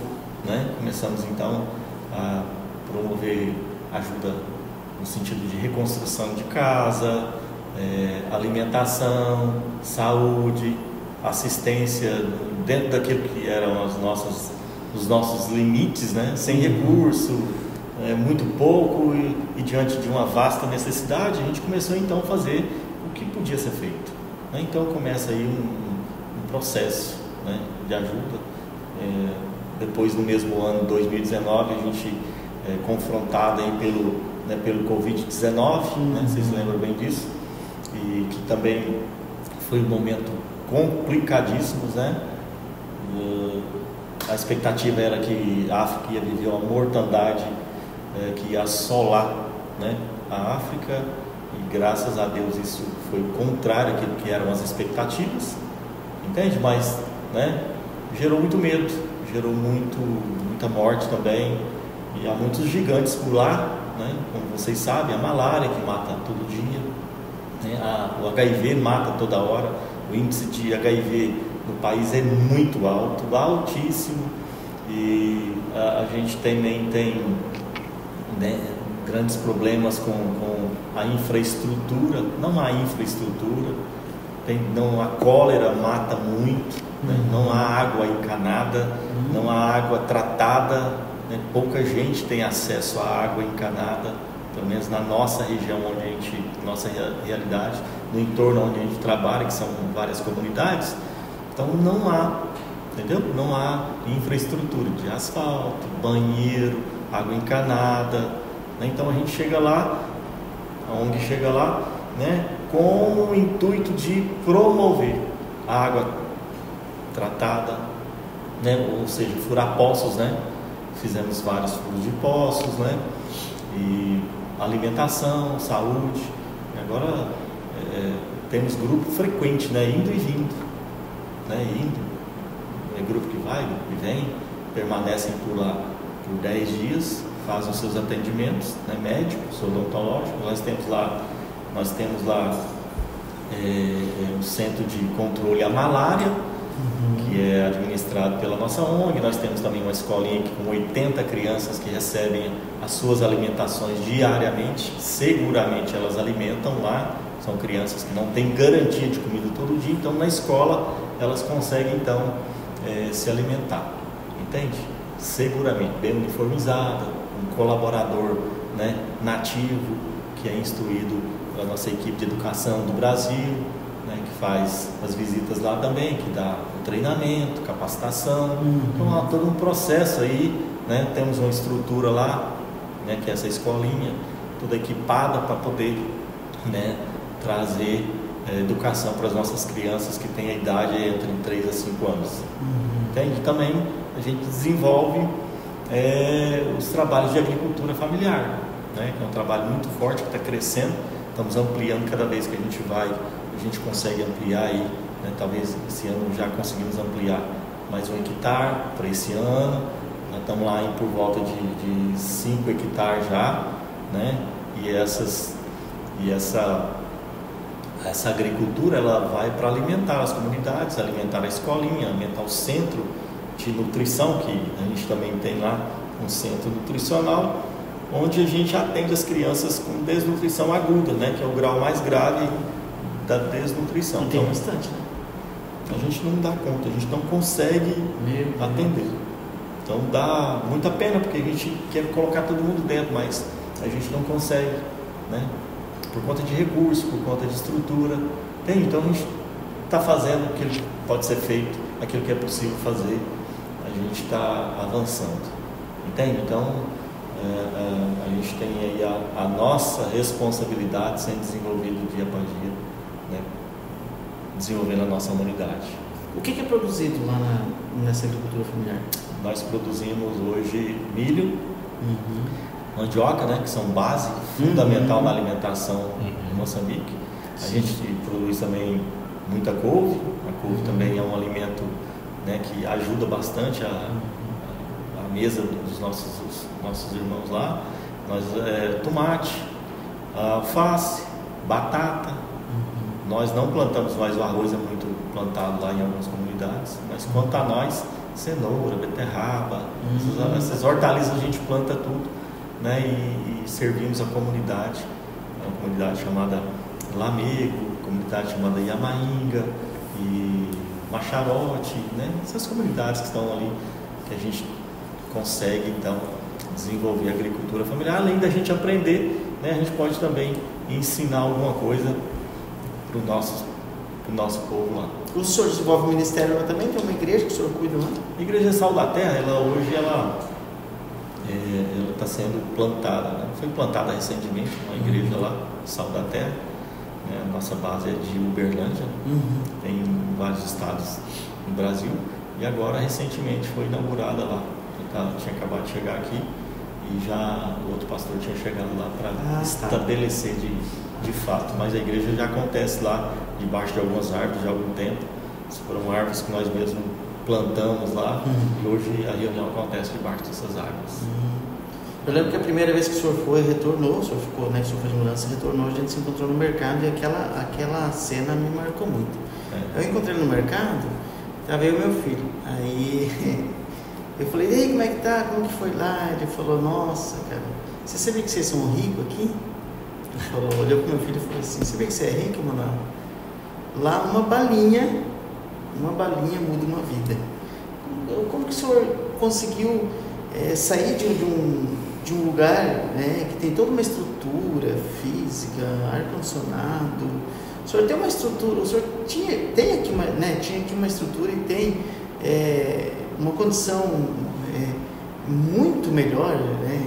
né? Começamos então a promover ajuda no sentido de reconstrução de casa, alimentação, saúde, assistência dentro daquilo que eram os nossos limites, né? Sem recurso, muito pouco e diante de uma vasta necessidade, a gente começou então a fazer o que podia ser feito, né? Então começa aí um processo, né, de ajuda. Depois, no mesmo ano, 2019, a gente confrontado aí pelo Covid-19, né? Vocês lembram bem disso, e que também foi um momento complicadíssimo, né? A expectativa era que a África ia viver uma mortandade que ia assolar, né, a África, e graças a Deus isso foi contrário àquilo que eram as expectativas, entende? Mas, né, gerou muito medo, gerou muita morte também, e há muitos gigantes por lá, né? Como vocês sabem, a malária que mata todo dia, né? O HIV mata toda hora. O índice de HIV no país é muito alto, altíssimo, e a gente também tem, né, grandes problemas com a infraestrutura. Não há infraestrutura, a cólera mata muito, né? Não há água encanada, não há água tratada, né? Pouca gente tem acesso à água encanada, pelo menos na nossa região, nossa realidade, no entorno onde a gente trabalha, que são várias comunidades, então não há, entendeu? Não há infraestrutura de asfalto, banheiro, água encanada, né? Então a gente chega lá, a ONG chega lá, né, com o intuito de promover a água tratada, né, ou seja, furar poços, né? Fizemos vários furos de poços, né? E alimentação, saúde. Agora temos grupo frequente, né? Indo e vindo, né? É grupo que vai, grupo que vem, permanecem por lá por 10 dias, fazem os seus atendimentos, né? Médicos, odontológicos. Nós temos lá um centro de controle à malária, que é administrado pela nossa ONG. Nós temos também uma escolinha aqui com 80 crianças que recebem as suas alimentações diariamente. Seguramente elas alimentam lá. São crianças que não têm garantia de comida todo dia, então na escola elas conseguem então se alimentar, entende? Seguramente, bem uniformizada, um colaborador, né, nativo, que é instruído pela nossa equipe de educação do Brasil, né, que faz as visitas lá também, que dá o treinamento, capacitação. Então há todo um processo aí, né? Temos uma estrutura lá, né, que é essa escolinha, toda equipada para poder, né, trazer educação para as nossas crianças que têm a idade entre 3 a 5 anos. Entende? Também a gente desenvolve os trabalhos de agricultura familiar, né, que é um trabalho muito forte, que está crescendo. Estamos ampliando cada vez que a gente vai, a gente consegue ampliar aí, né? Talvez esse ano já conseguimos ampliar mais 1 hectare para esse ano. Nós estamos lá por volta de 5 hectares já, né? E essa agricultura, ela vai para alimentar as comunidades, alimentar a escolinha, alimentar o centro de nutrição, que a gente também tem lá um centro nutricional, onde a gente atende as crianças com desnutrição aguda, né, que é o grau mais grave da desnutrição. Tem bastante, né? A gente não dá conta, a gente não consegue atender. Então dá muita pena, porque a gente quer colocar todo mundo dentro, mas a gente não consegue, né? Por conta de recursos, por conta de estrutura. Então a gente está fazendo aquilo que pode ser feito, aquilo que é possível fazer, a gente está avançando. Entende? Então a gente tem aí a nossa responsabilidade sendo desenvolvida dia após dia, né? Desenvolvendo a nossa humanidade. O que é produzido lá nessa agricultura familiar? Nós produzimos hoje milho, mandioca, né, que são base fundamental na alimentação em Moçambique. A gente produz também muita couve. A couve também é um alimento, né, que ajuda bastante a mesa dos nossos irmãos lá. Nós tomate, alface, batata. Nós não plantamos mais, o arroz é muito plantado lá em algumas comunidades, mas quanto a nós, cenoura, beterraba, essas hortaliças a gente planta tudo, né, e servimos a comunidade, uma comunidade chamada Lamego, comunidade chamada Yamainga e Macharote, né, essas comunidades que estão ali, que a gente consegue então desenvolver a agricultura familiar. Além da gente aprender, né, a gente pode também ensinar alguma coisa para o nosso povo lá. O senhor desenvolve o ministério lá também? Tem uma igreja que o senhor cuida lá? A Igreja Sal da Terra, hoje ela está sendo plantada, né? Foi plantada recentemente uma igreja lá, Sal da Terra, né? A nossa base é de Uberlândia, tem em vários estados no Brasil, e agora recentemente foi inaugurada lá. Tinha acabado de chegar aqui e já o outro pastor tinha chegado lá para estabelecer de fato, mas a igreja já acontece lá debaixo de algumas árvores de algum tempo. Foram árvores que nós mesmos plantamos lá, e hoje a reunião acontece debaixo dessas árvores. Eu lembro que a primeira vez que o senhor foi, retornou, o senhor ficou, né, que o senhor fez mudança, retornou, a gente se encontrou no mercado e aquela cena me marcou muito. Eu encontrei no mercado, estava eu e meu filho, aí eu falei, e aí, como é que tá, como que foi lá? Ele falou, nossa, cara, você sabia que vocês são ricos aqui? Ele falou, olhou para meu filho e falou assim, você sabia que você é rico, Manuel? Lá uma balinha muda uma vida. Como que o senhor conseguiu sair de de um lugar, né, que tem toda uma estrutura física, ar-condicionado. O senhor tem uma estrutura, o senhor tem aqui uma, né, tinha aqui uma estrutura e tem uma condição muito melhor, né,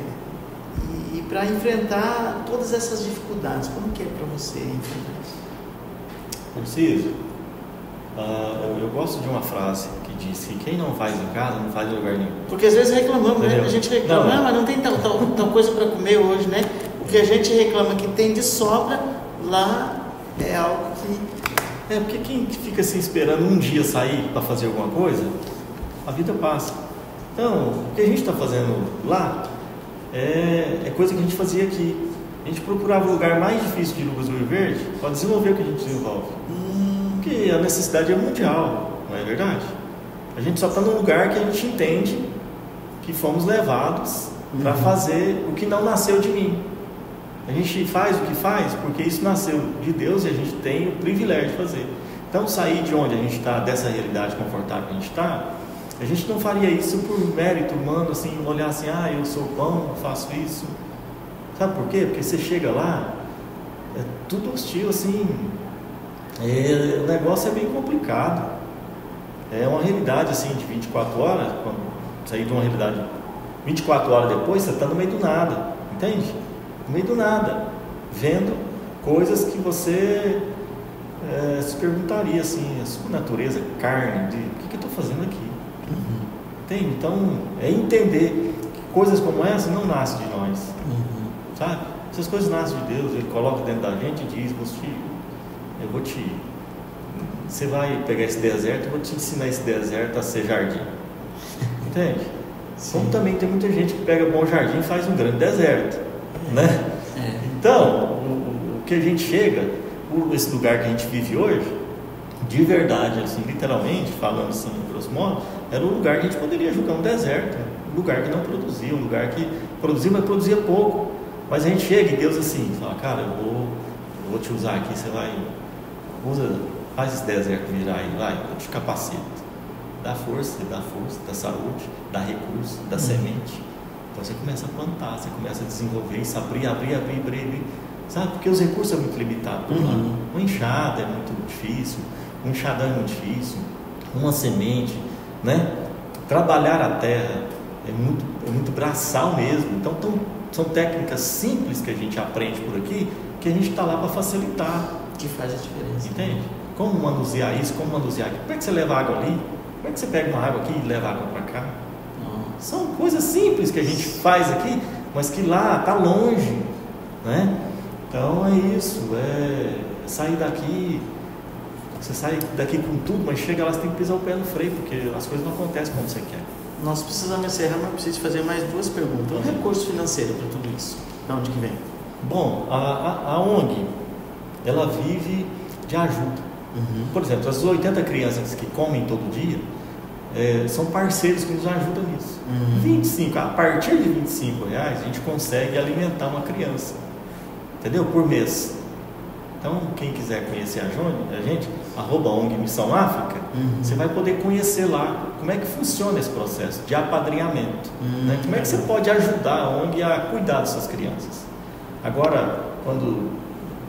e para enfrentar todas essas dificuldades. Como que é para você enfrentar isso? Preciso. Eu gosto de uma frase que diz que quem não faz em casa não faz em lugar nenhum. Porque às vezes reclamamos, né? A gente reclama, mas não tem tal coisa para comer hoje, né? O que a gente reclama que tem de sobra, lá é algo que... Porque quem fica assim esperando um dia sair para fazer alguma coisa, a vida passa. Então, o que a gente está fazendo lá é coisa que a gente fazia aqui. A gente procurava o lugar mais difícil de Lucas do Rio Verde para desenvolver o que a gente desenvolve. Porque a necessidade é mundial, não é verdade? A gente só está num lugar que a gente entende que fomos levados para fazer o que não nasceu de mim. A gente faz o que faz porque isso nasceu de Deus e a gente tem o privilégio de fazer. Então, sair de onde a gente está, dessa realidade confortável que a gente está, a gente não faria isso por mérito humano, assim, olhar assim, eu sou bom, faço isso. Sabe por quê? Porque você chega lá, é tudo hostil, assim, o negócio é bem complicado. É uma realidade, assim, de 24 horas, quando sair de uma realidade 24 horas depois, você está no meio do nada, entende? No meio do nada, vendo coisas que você se perguntaria, assim, a sua natureza, carne, de o que eu estou fazendo aqui? Entende? Então, é entender que coisas como essa não nascem de nós. Sabe? Essas coisas nascem de Deus, Ele coloca dentro da gente e diz, você vai pegar esse deserto, eu vou te ensinar esse deserto a ser jardim. Entende? Como também tem muita gente que pega bom jardim e faz um grande deserto, né? Então, o que a gente chega, esse lugar que a gente vive hoje, de verdade, assim, literalmente, falando assim, grosso modo, era um lugar que a gente poderia julgar um deserto, um lugar que não produzia, um lugar que produzia, mas produzia pouco. Mas a gente chega e Deus assim, fala, cara, eu vou te usar aqui, você vai, faz esse deserto virar aí, vai, eu te capacito. Dá força, dá saúde, dá recurso, dá semente. Então você começa a plantar, você começa a desenvolver, isso, abrir, sabe? Porque os recursos são muito limitados por lá. Uma enxada é muito difícil, um enxadão é muito difícil, uma semente, né? Trabalhar a terra é muito braçal mesmo. Então são técnicas simples que a gente aprende por aqui, que a gente está lá para facilitar. Que faz a diferença. Entende? Como manusear isso, como manusear aquilo. Como é que você leva água ali? Como é que você pega uma água aqui e leva água para cá? São coisas simples que a gente faz aqui, mas que lá está longe, né? Então é isso, sair daqui, você sai daqui com tudo, mas chega lá, você tem que pisar o pé no freio, porque as coisas não acontecem como você quer. Nós precisamos encerrar, mas eu preciso fazer mais 2 perguntas. O recurso financeiro para tudo isso, de onde que vem? Bom, a ONG, ela vive de ajuda. Por exemplo, as 80 crianças que comem todo dia, são parceiros que nos ajudam nisso. 25, a partir de R$25 a gente consegue alimentar uma criança, entendeu? Por mês. Então, quem quiser conhecer a gente, @ONG Missão África, você vai poder conhecer lá como é que funciona esse processo de apadrinhamento, né? Como é que você pode ajudar a ONG a cuidar dessas crianças. Agora,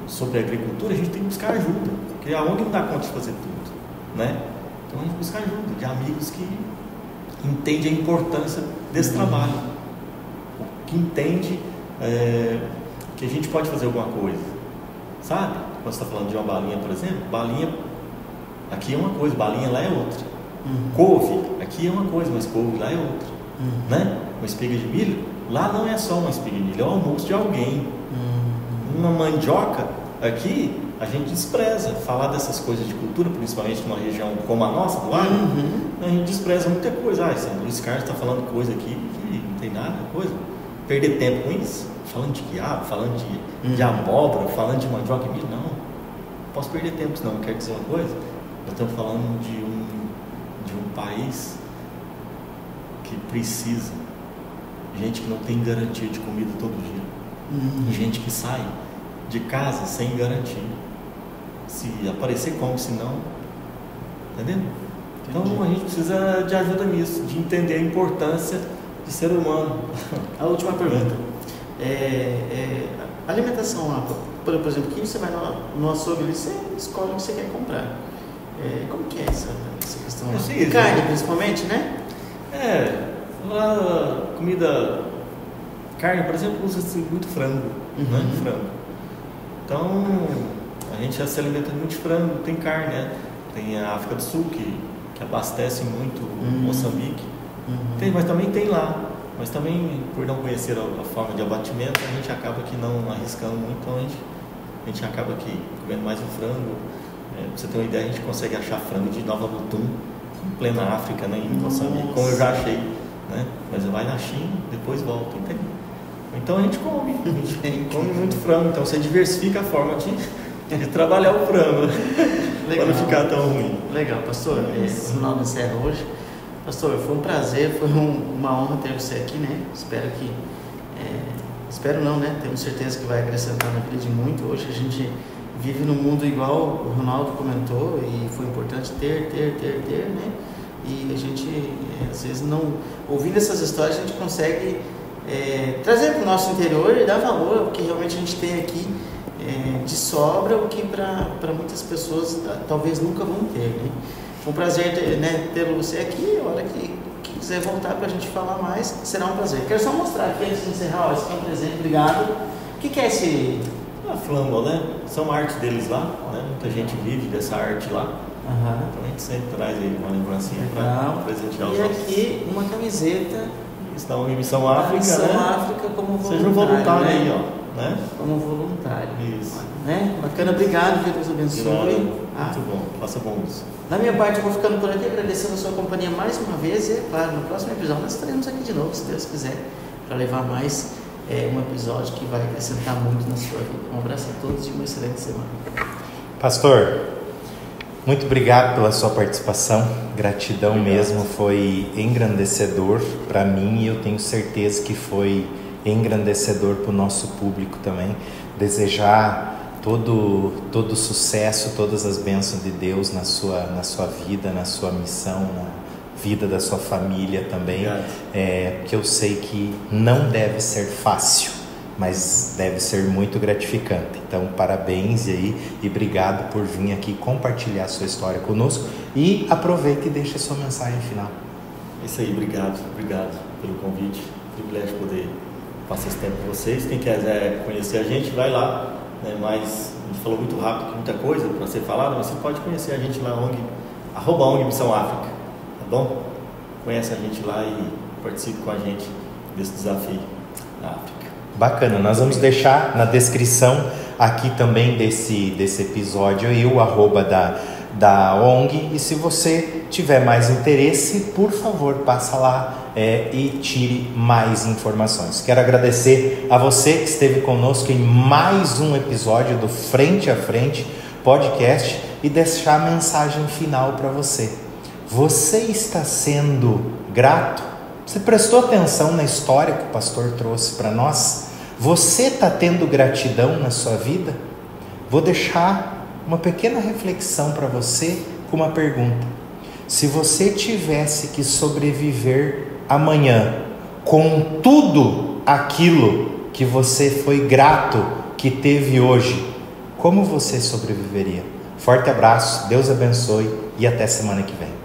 sobre a agricultura, a gente tem que buscar ajuda, porque a ONG não dá conta de fazer tudo, né? Então a gente busca ajuda de amigos que entendem a importância desse trabalho, que entende que a gente pode fazer alguma coisa, sabe? Quando você está falando de uma balinha, por exemplo, balinha aqui é uma coisa, balinha lá é outra. Couve aqui é uma coisa, mas couve lá é outra, né? Uma espiga de milho lá não é só uma espiga de milho, é o almoço de alguém. Uma mandioca aqui a gente despreza. Falar dessas coisas de cultura, principalmente numa região como a nossa, do Acre, a gente despreza muita coisa. Esse Luiz Carlos está falando coisa aqui que não tem nada, coisa. Perder tempo com isso, falando de quiabo, falando de abóbora, falando de mandioca e milho, não posso perder tempo, não. Quer dizer uma coisa? Nós estamos falando de um país que precisa, gente que não tem garantia de comida todo dia, gente que sai de casa sem garantia, se aparecer como, se não, entendeu? Então a gente precisa de ajuda nisso, de entender a importância de ser humano. A última pergunta. Alimentação lá, por exemplo, aqui você vai no açougue e você escolhe o que você quer comprar. Como que é essa questão lá? Sim, carne, principalmente, né? Lá comida... Carne, por exemplo, usa-se muito frango, né? Frango. Então, a gente já se alimenta muito de frango, tem carne, né? Tem a África do Sul, que abastece muito Moçambique. Tem, mas também tem lá. Mas também, por não conhecer a forma de abatimento, a gente acaba que não arriscando muito, então a gente acaba que comendo mais um frango. Pra você ter uma ideia, a gente consegue achar frango de Nova Mutum, em plena África, né, em Moçambique, como eu já achei, né? Mas vai na China, depois volta, entende? Então a gente come muito frango, então você diversifica a forma de trabalhar o frango, para não ficar tão ruim. Legal, pastor, o Ronaldo encerra hoje. Pastor, foi um prazer, foi uma honra ter você aqui, né? Espero não, né? Temos certeza que vai acrescentar na vida de muito. Hoje a gente vive num mundo igual o Ronaldo comentou e foi importante ter, né? E a gente, às vezes, ouvindo essas histórias, a gente consegue trazer para o nosso interior e dar valor ao que realmente a gente tem aqui de sobra, o que para muitas pessoas talvez nunca vão ter, né? Foi um prazer ter você aqui. A hora que quiser voltar para a gente falar mais, será um prazer. Quero só mostrar aqui antes de encerrar, esse é um presente, obrigado. O que é esse? A Flambo, né? São arte deles lá, né? Muita gente vive dessa arte lá. Então a gente sempre traz aí uma lembrancinha para presentear os nossos. E aqui uma camiseta. Isso dá uma Missão África, Missão né? África como voluntário. Seja um voluntário, né? aí, ó. Né? Como voluntário. Isso. Né? Bacana, obrigado, que Deus abençoe. Muito bom, faça bom uso. Da minha parte, eu vou ficando por aqui, agradecendo a sua companhia mais uma vez. E, claro, no próximo episódio nós estaremos aqui de novo, se Deus quiser, para levar mais um episódio que vai acrescentar muito na sua vida. Um abraço a todos e uma excelente semana. Pastor, muito obrigado pela sua participação. Gratidão mesmo, foi engrandecedor para mim e eu tenho certeza que foi engrandecedor para o nosso público também. Desejar todo sucesso, todas as bênçãos de Deus na sua vida, na sua missão, na vida da sua família também. Porque eu sei que não deve ser fácil, mas deve ser muito gratificante. Então, parabéns aí e obrigado por vir aqui compartilhar a sua história conosco e aproveite e deixe a sua mensagem final. É isso aí, obrigado pelo convite. Privilégio poder passar esse tempo com vocês. Quem quiser conhecer a gente, vai lá. Mas a gente falou muito rápido, muita coisa para ser falada, mas você pode conhecer a gente lá, @ONG Missão África, tá bom? Conhece a gente lá e participe com a gente desse desafio na África. Bacana, nós vamos deixar na descrição aqui também desse episódio aí o @ da ONG, e se você tiver mais interesse, por favor, passa lá e tire mais informações. Quero agradecer a você que esteve conosco em mais um episódio do Frente a Frente Podcast e deixar a mensagem final para você. Você está sendo grato? Você prestou atenção na história que o pastor trouxe para nós? Você está tendo gratidão na sua vida? Vou deixar uma pequena reflexão para você com uma pergunta. Se você tivesse que sobreviver amanhã com tudo aquilo que você foi grato que teve hoje, como você sobreviveria? Forte abraço, Deus abençoe e até semana que vem.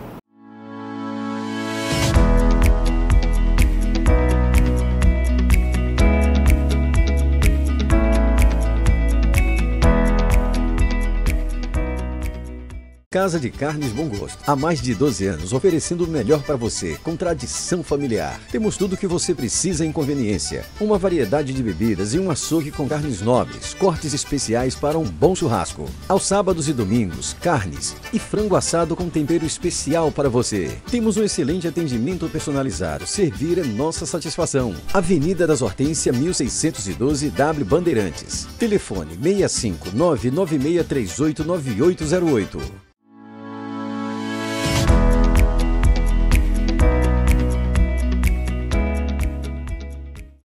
Casa de Carnes Bom Gosto. Há mais de 12 anos, oferecendo o melhor para você, com tradição familiar. Temos tudo o que você precisa em conveniência. Uma variedade de bebidas e um açougue com carnes nobres, cortes especiais para um bom churrasco. Aos sábados e domingos, carnes e frango assado com tempero especial para você. Temos um excelente atendimento personalizado. Servir é nossa satisfação. Avenida das Hortência, 1612, W Bandeirantes. Telefone 65996389808.